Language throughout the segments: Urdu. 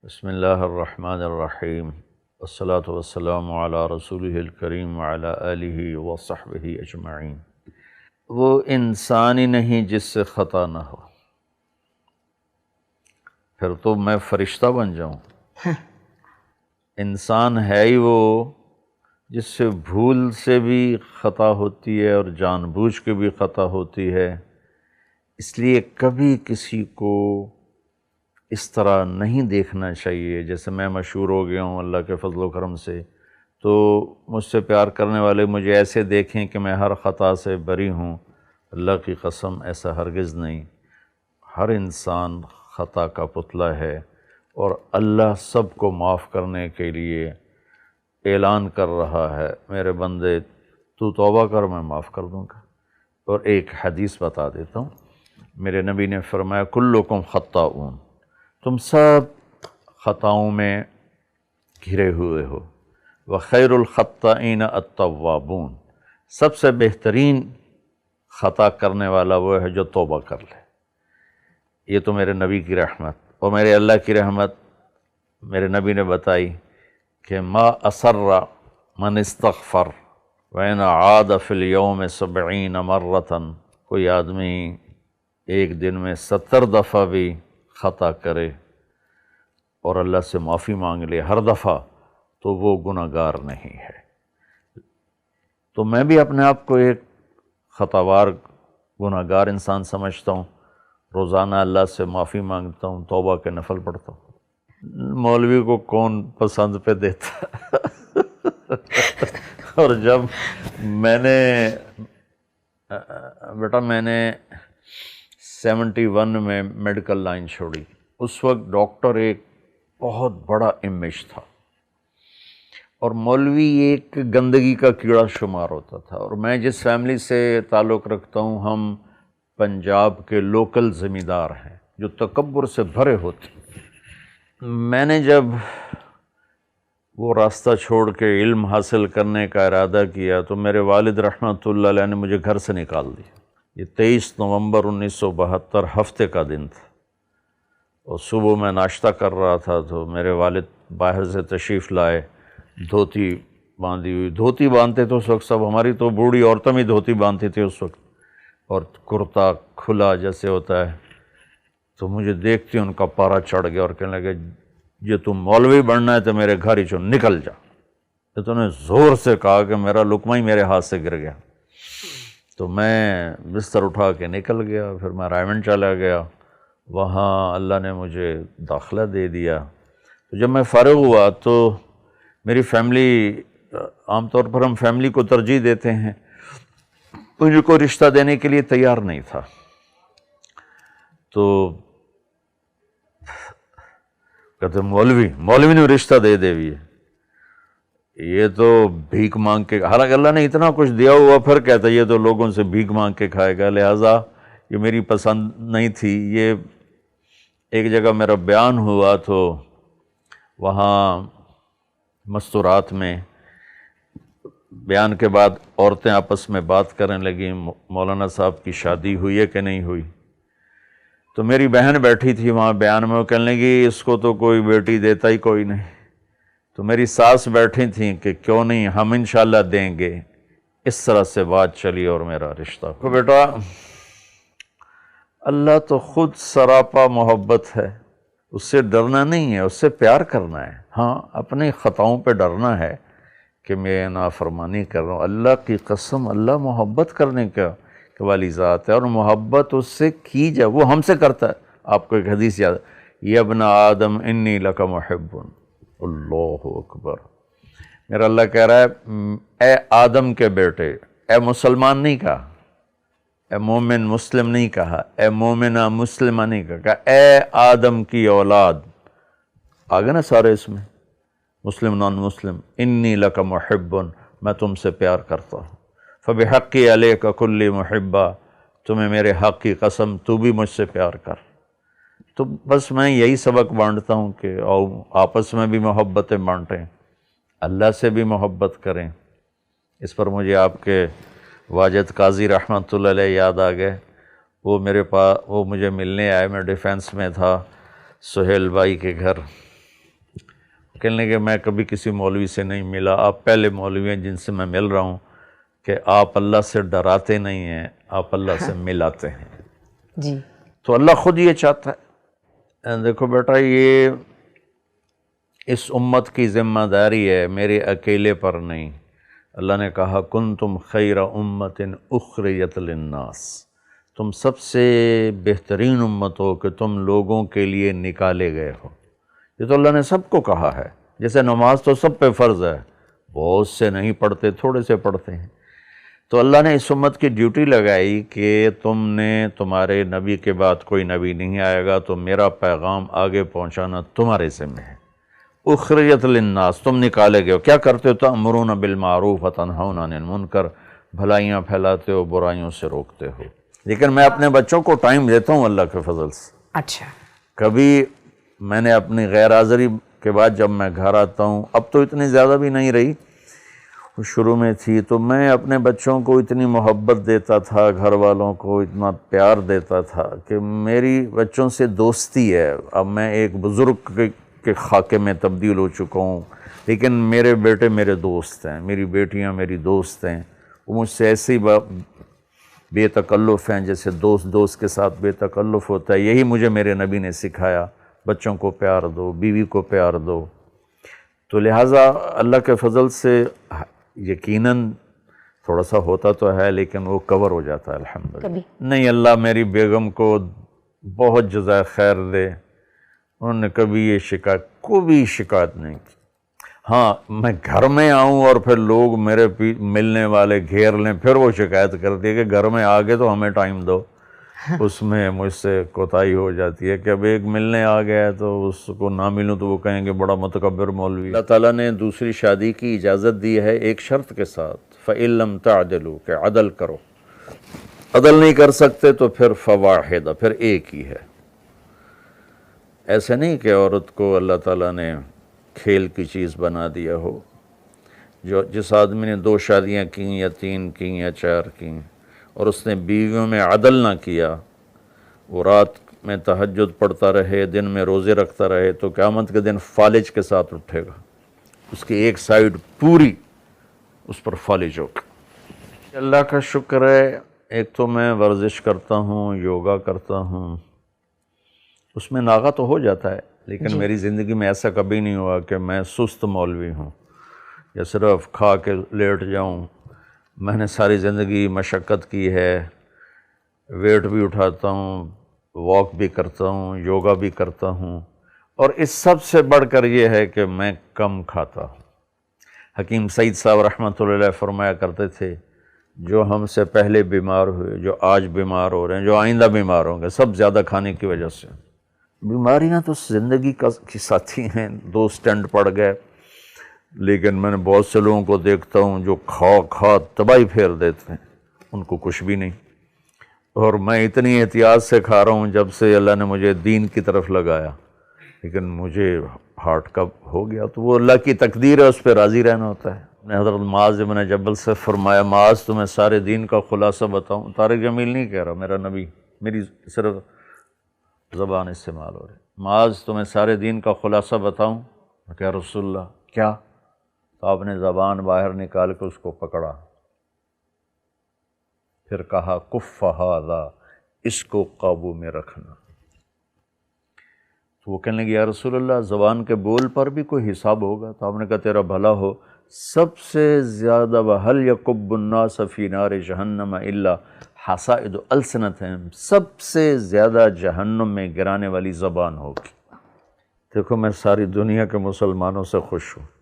بسم اللہ الرحمن الرحیم والصلاة والسلام علی رسولہ الکریم وعلی آلہ وصحبہ اجمعین۔ وہ انسان ہی نہیں جس سے خطا نہ ہو، پھر تو میں فرشتہ بن جاؤں۔ انسان ہے ہی وہ جس سے بھول سے بھی خطا ہوتی ہے اور جان بوجھ کے بھی خطا ہوتی ہے، اس لیے کبھی کسی کو اس طرح نہیں دیکھنا چاہیے جیسے میں مشہور ہو گیا ہوں اللہ کے فضل و کرم سے، تو مجھ سے پیار کرنے والے مجھے ایسے دیکھیں کہ میں ہر خطا سے بری ہوں۔ اللہ کی قسم ایسا ہرگز نہیں، ہر انسان خطا کا پتلا ہے، اور اللہ سب کو معاف کرنے کے لیے اعلان کر رہا ہے، میرے بندے تو توبہ کر میں معاف کر دوں گا۔ اور ایک حدیث بتا دیتا ہوں، میرے نبی نے فرمایا کلکم خطاؤن، تم سب خطاؤں میں گھرے ہوئے ہو، وخیر الخطائین التوابون، سب سے بہترین خطا کرنے والا وہ ہے جو توبہ کر لے۔ یہ تو میرے نبی کی رحمت اور میرے اللہ کی رحمت میرے نبی نے بتائی کہ ما اسر من استغفر وین عاد فی الیوم 70 مرۃ، کوئی آدمی ایک دن میں 70 دفعہ بھی خطا کرے اور اللہ سے معافی مانگ لے ہر دفعہ، تو وہ گناہگار نہیں ہے۔ تو میں بھی اپنے آپ کو ایک خطاوار گناہگار انسان سمجھتا ہوں، روزانہ اللہ سے معافی مانگتا ہوں، توبہ کے نفل پڑھتا ہوں۔ مولوی کو کون پسند پہ دیتا اور جب میں نے میں نے 71 میں میڈیکل لائن چھوڑی، اس وقت ڈاکٹر ایک بہت بڑا امیج تھا اور مولوی ایک گندگی کا کیڑا شمار ہوتا تھا، اور میں جس فیملی سے تعلق رکھتا ہوں ہم پنجاب کے لوکل زمیندار ہیں جو تکبر سے بھرے ہوتے۔ میں نے جب وہ راستہ چھوڑ کے علم حاصل کرنے کا ارادہ کیا تو میرے والد رحمۃ اللہ علیہ نے مجھے گھر سے نکال دیا۔ یہ 23 نومبر 1972 ہفتے کا دن تھا، اور صبح میں ناشتہ کر رہا تھا تو میرے والد باہر سے تشریف لائے، دھوتی باندھی ہوئی، دھوتی باندھتے تو اس وقت سب، ہماری تو بوڑھی عورتیں بھی دھوتی باندھتی تھی اس وقت، اور کرتا کھلا جیسے ہوتا ہے۔ تو مجھے دیکھتے ان کا پارا چڑھ گیا اور کہنے لگے یہ تم مولوی بننا ہے تو میرے گھر ہی چوں نکل جا۔ تو انہوں نے زور سے کہا کہ میرا لقمہ ہی میرے ہاتھ سے گر گیا۔ تو میں بستر اٹھا کے نکل گیا، پھر میں رائمنڈ چلا گیا، وہاں اللہ نے مجھے داخلہ دے دیا۔ تو جب میں فارغ ہوا تو میری فیملی، عام طور پر ہم فیملی کو ترجیح دیتے ہیں، مجھے کوئی رشتہ دینے کے لیے تیار نہیں تھا۔ تو کہتے مولوی نے رشتہ دے بھی ہے، یہ تو بھیک مانگ کے، حالانکہ اللہ نے اتنا کچھ دیا ہوا، پھر کہتا ہے یہ تو لوگوں سے بھیک مانگ کے کھائے گا، لہٰذا یہ میری پسند نہیں تھی۔ یہ ایک جگہ میرا بیان ہوا تو وہاں مستورات میں بیان کے بعد عورتیں آپس میں بات کرنے لگیں مولانا صاحب کی شادی ہوئی ہے کہ نہیں ہوئی۔ تو میری بہن بیٹھی تھی وہاں بیان میں، وہ کہنے لگی اس کو تو کوئی بیٹی دیتا ہی کوئی نہیں۔ تو میری ساس بیٹھی تھیں کہ کیوں نہیں ہم انشاءاللہ دیں گے۔ اس طرح سے بات چلی اور میرا رشتہ کو، بیٹا اللہ تو خود سراپا محبت ہے، اس سے ڈرنا نہیں ہے، اس سے پیار کرنا ہے۔ ہاں اپنی خطاؤں پہ ڈرنا ہے کہ میں نافرمانی کر رہا ہوں۔ اللہ کی قسم اللہ محبت کرنے کا والی ذات ہے، اور محبت اس سے کی جائے وہ ہم سے کرتا ہے۔ آپ کو ایک حدیث یاد ہے، یا ابن آدم انی لک محب، اللہ اکبر۔ میرا اللہ کہہ رہا ہے اے آدم کے بیٹے، اے مسلمان نہیں کہا، اے مومن مسلم نہیں کہا، اے مومنہ مسلمہ نہیں کہا، اے آدم کی اولاد، آگے نا سارے اس میں، مسلم نان مسلم، انی لک محب، میں تم سے پیار کرتا ہوں، فبحقی علیک کلی محبہ، تمہیں میرے حق کی قسم تو بھی مجھ سے پیار کر۔ تو بس میں یہی سبق بانٹتا ہوں کہ آپس میں بھی محبتیں بانٹیں، اللہ سے بھی محبت کریں۔ اس پر مجھے آپ کے واجد قاضی رحمۃ اللہ علیہ یاد آ گئے، وہ میرے پاس، وہ مجھے ملنے آئے، میں ڈیفینس میں تھا، سہیل بھائی کے گھر، کہنے لگے میں کبھی کسی مولوی سے نہیں ملا، آپ پہلے مولوی ہیں جن سے میں مل رہا ہوں کہ آپ اللہ سے ڈراتے نہیں ہیں، آپ اللہ سے ملاتے ہیں۔ جی تو اللہ خود یہ چاہتا ہے۔ دیکھو بیٹا، یہ اس امت کی ذمہ داری ہے، میرے اکیلے پر نہیں۔ اللہ نے کہا کنتم خیر امت اخرجت للناس، تم سب سے بہترین امت ہو کہ تم لوگوں کے لیے نکالے گئے ہو۔ یہ تو اللہ نے سب کو کہا ہے، جیسے نماز تو سب پہ فرض ہے، بہت سے نہیں پڑھتے، تھوڑے سے پڑھتے ہیں، تو اللہ نے اس امت کی ڈیوٹی لگائی کہ تم نے، تمہارے نبی کے بعد کوئی نبی نہیں آئے گا تو میرا پیغام آگے پہنچانا تمہارے ذمہ ہے۔ اخرجت للناس، تم نکالے گئے ہو، کیا کرتے ہو؟ تأمرون بالمعروف وتنہون عن المنکر، بھلائیاں پھیلاتے ہو، برائیوں سے روکتے ہو۔ لیکن میں اپنے بچوں کو ٹائم دیتا ہوں اللہ کے فضل سے۔ اچھا، کبھی میں نے اپنی غیر حاضری کے بعد جب میں گھر آتا ہوں، اب تو اتنی زیادہ بھی نہیں رہی، شروع میں تھی، تو میں اپنے بچوں کو اتنی محبت دیتا تھا، گھر والوں کو اتنا پیار دیتا تھا کہ میری بچوں سے دوستی ہے۔ اب میں ایک بزرگ کے خاکے میں تبدیل ہو چکا ہوں، لیکن میرے بیٹے میرے دوست ہیں، میری بیٹیاں میری دوست ہیں، وہ مجھ سے ایسے ہی بے تکلف ہیں جیسے دوست کے ساتھ بے تکلف ہوتا ہے۔ یہی مجھے میرے نبی نے سکھایا، بچوں کو پیار دو، بیوی کو پیار دو۔ تو لہٰذا اللہ کے فضل سے یقیناً تھوڑا سا ہوتا تو ہے، لیکن وہ کور ہو جاتا ہے الحمدللہ۔ نہیں، اللہ میری بیگم کو بہت جزائے خیر دے، انہوں نے کبھی یہ کوئی شکایت نہیں کی۔ ہاں، میں گھر میں آؤں اور پھر لوگ میرے ملنے والے گھیر لیں، پھر وہ شکایت کرتی ہے کہ گھر میں آگے تو ہمیں ٹائم دو۔ اس میں مجھ سے کوتاہی ہو جاتی ہے کہ اب ایک ملنے آ گیا ہے تو اس کو نہ ملوں تو وہ کہیں گے بڑا متکبر مولوی۔ اللہ تعالیٰ نے دوسری شادی کی اجازت دی ہے ایک شرط کے ساتھ، فَإِن لَمْ تَعْدِلُوا، کہ عدل کرو۔ عدل نہیں کر سکتے تو پھر فواحدہ، پھر ایک ہی ہے۔ ایسے نہیں کہ عورت کو اللہ تعالیٰ نے کھیل کی چیز بنا دیا ہو۔ جس آدمی نے 2 شادیاں کیں یا 3 کیں یا 4 کیں اور اس نے بیویوں میں عدل نہ کیا، وہ رات میں تہجد پڑھتا رہے، دن میں روزے رکھتا رہے، تو قیامت کے دن فالج کے ساتھ اٹھے گا، اس کی ایک سائیڈ پوری اس پر فالج ہوگا۔ اللہ کا شکر ہے، ایک تو میں ورزش کرتا ہوں، یوگا کرتا ہوں، اس میں ناغہ تو ہو جاتا ہے، لیکن میری زندگی میں ایسا کبھی نہیں ہوا کہ میں سست مولوی ہوں یا صرف کھا کے لیٹ جاؤں۔ میں نے ساری زندگی مشقت کی ہے، ویٹ بھی اٹھاتا ہوں، واک بھی کرتا ہوں، یوگا بھی کرتا ہوں، اور اس سب سے بڑھ کر یہ ہے کہ میں کم کھاتا ہوں۔ حکیم سعید صاحب رحمۃ اللہ علیہ فرمایا کرتے تھے، جو ہم سے پہلے بیمار ہوئے، جو آج بیمار ہو رہے ہیں، جو آئندہ بیمار ہوں گے، سب زیادہ کھانے کی وجہ سے۔ بیماریاں تو زندگی کی ساتھی ہیں، 2 سٹینٹ پڑ گئے، لیکن میں نے بہت سے لوگوں کو دیکھتا ہوں جو کھا تباہی پھیر دیتے ہیں، ان کو کچھ بھی نہیں۔ اور میں اتنی احتیاط سے کھا رہا ہوں جب سے اللہ نے مجھے دین کی طرف لگایا، لیکن مجھے ہارٹ کا ہو گیا تو وہ اللہ کی تقدیر ہے، اس پہ راضی رہنا ہوتا ہے۔ میں حضرت معاذ بن جبل سے فرمایا، معاذ تمہیں سارے دین کا خلاصہ بتاؤں؟ طارق جمیل نہیں کہہ رہا، میرا نبی، میری صرف زبان استعمال ہو رہی، معاذ تمہیں سارے دین کا خلاصہ بتاؤں؟ میں کہا رسول اللہ کیا؟ تو آپ نے زبان باہر نکال کے اس کو پکڑا، پھر کہا کف ھذا، اس کو قابو میں رکھنا۔ تو وہ کہنے لگے یا رسول اللہ زبان کے بول پر بھی کوئی حساب ہوگا؟ تو آپ نے کہا تیرا بھلا ہو، سب سے زیادہ وَهَلْ يَكُبُّ النَّاسَ فِي نَارِ جَهَنَّمَ إِلَّا حَصَائِدُ أَلْسِنَتِهِمْ، سب سے زیادہ جہنم میں گرانے والی زبان ہوگی۔ دیکھو میں ساری دنیا کے مسلمانوں سے خوش ہوں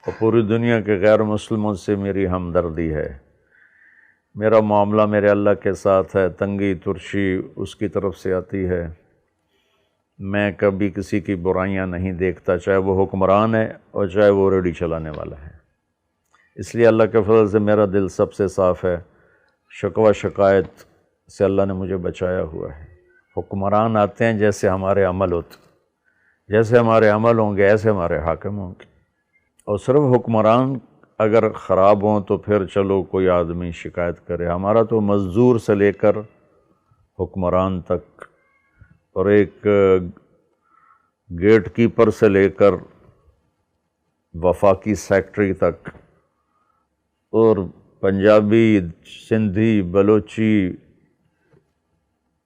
اور پوری دنیا کے غیر مسلموں سے میری ہمدردی ہے۔ میرا معاملہ میرے اللہ کے ساتھ ہے، تنگی ترشی اس کی طرف سے آتی ہے۔ میں کبھی کسی کی برائیاں نہیں دیکھتا، چاہے وہ حکمران ہے اور چاہے وہ ریڈی چلانے والا ہے۔ اس لیے اللہ کے فضل سے میرا دل سب سے صاف ہے، شکوہ شکایت سے اللہ نے مجھے بچایا ہوا ہے۔ حکمران آتے ہیں جیسے ہمارے عمل ہوتے، جیسے ہمارے عمل ہوں گے ایسے ہمارے حاکم ہوں گے، اور صرف حکمران اگر خراب ہوں تو پھر چلو کوئی آدمی شکایت کرے، ہمارا تو مزدور سے لے کر حکمران تک، اور ایک گیٹ کیپر سے لے کر وفاقی سیکٹری تک، اور پنجابی، سندھی، بلوچی،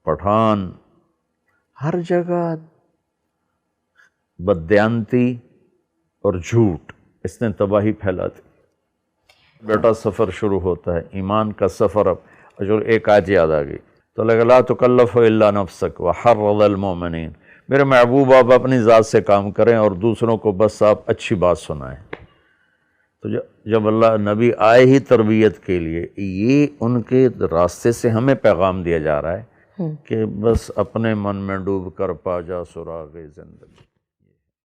پٹھان، ہر جگہ بددیانتی اور جھوٹ، اس نے تباہی پھیلا دی۔ بیٹا سفر شروع ہوتا ہے، ایمان کا سفر۔ اب جو ایک آیت یاد آ گئی، تو لگا لا تکلف الا نفسک وحرض المؤمنین، میرے محبوب آپ اپنی ذات سے کام کریں اور دوسروں کو بس آپ اچھی بات سنائیں۔ تو جب اللہ نبی آئے ہی تربیت کے لیے، یہ ان کے راستے سے ہمیں پیغام دیا جا رہا ہے کہ بس اپنے من میں ڈوب کر پا جا سراغ زندگی۔